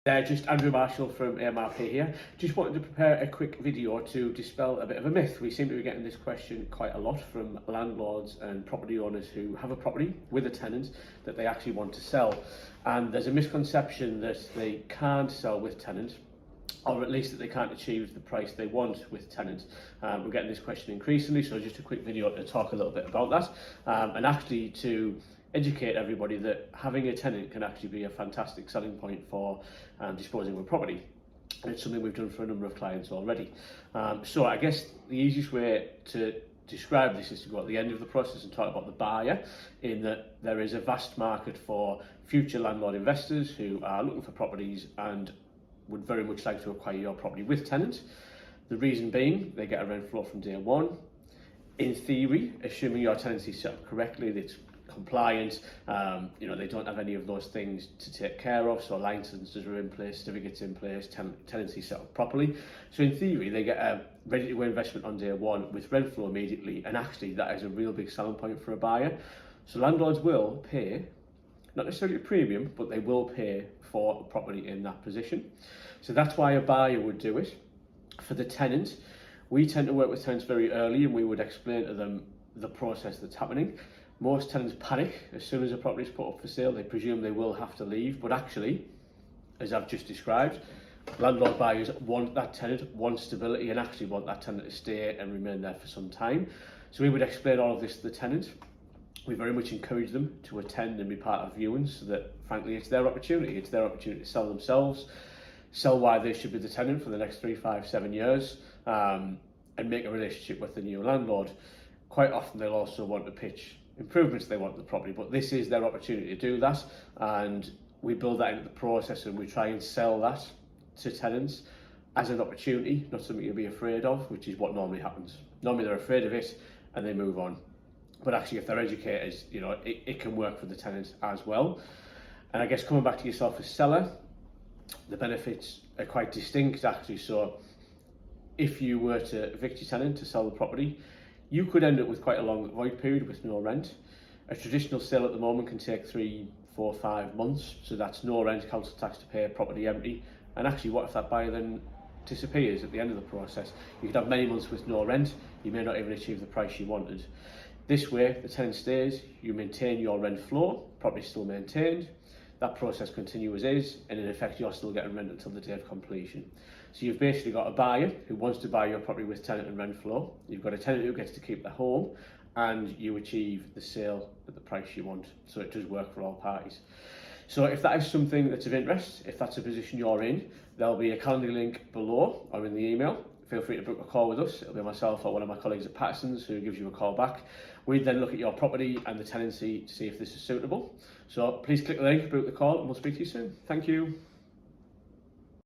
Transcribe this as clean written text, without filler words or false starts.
Just Andrew Marshall from AMRP here. Just wanted to prepare a quick video to dispel a bit of a myth. We seem to be getting this question quite a lot from landlords and property owners who have a property with a tenant that they actually want to sell. And there's a misconception that they can't sell with tenant, or at least that they can't achieve the price they want with tenant. We're getting this question increasingly, so just a quick video to talk a little bit about that, and actually to educate everybody that having a tenant can actually be a fantastic selling point for disposing of a property. And it's something we've done for a number of clients already. So I guess the easiest way to describe this is to go at the end of the process and talk about the buyer, in that there is a vast market for future landlord investors who are looking for properties and would very much like to acquire your property with tenant. The reason being, they get a rent floor from day one. In theory, assuming your tenancy is set up correctly, that's compliant, they don't have any of those things to take care of, so licenses are in place, certificates in place, tenancy set up properly. So in theory, they get a ready-to-go investment on day one with rent flow immediately, and actually that is a real big selling point for a buyer. So landlords will pay, not necessarily a premium, but they will pay for a property in that position. So that's why a buyer would do it. For the tenant, we tend to work with tenants very early, and we would explain to them the process that's happening. Most tenants panic as soon as a property is put up for sale. They presume they will have to leave, but actually, as I've just described, landlord buyers want that tenant, want stability, and actually want that tenant to stay and remain there for some time. So we would explain all of this to the tenant. We very much encourage them to attend and be part of viewings, so that frankly it's their opportunity. It's their opportunity to sell themselves, sell why they should be the tenant for the next 3, 5, 7 years, and make a relationship with the new landlord. Quite often they'll also want to pitch improvements they want to the property, but this is their opportunity to do that, and we build that into the process, and we try and sell that to tenants as an opportunity, not something you'll be afraid of, which is what normally happens. Normally they're afraid of it and they move on. But actually, if they're educated, it can work for the tenant as well. And I guess coming back to yourself as seller, the benefits are quite distinct actually. So if you were to evict your tenant to sell the property, you could end up with quite a long void period with no rent. A traditional sale at the moment can take 3, 4, 5 months. So that's no rent, council tax to pay, property empty. And actually, what if that buyer then disappears at the end of the process? You could have many months with no rent. You may not even achieve the price you wanted. This way, the tenant stays, you maintain your rent floor, property still maintained, that process continues as is, and in effect you're still getting rent until the day of completion. So you've basically got a buyer who wants to buy your property with tenant and rent floor, you've got a tenant who gets to keep the home, and you achieve the sale at the price you want. So it does work for all parties. So if that is something that's of interest, if that's a position you're in, there'll be a calendar link below or in the email. Feel free to book a call with us. It'll be myself or one of my colleagues at Patterson's who gives you a call back. We'd then look at your property and the tenancy to see if this is suitable. So please click the link, book the call, and we'll speak to you soon. Thank you.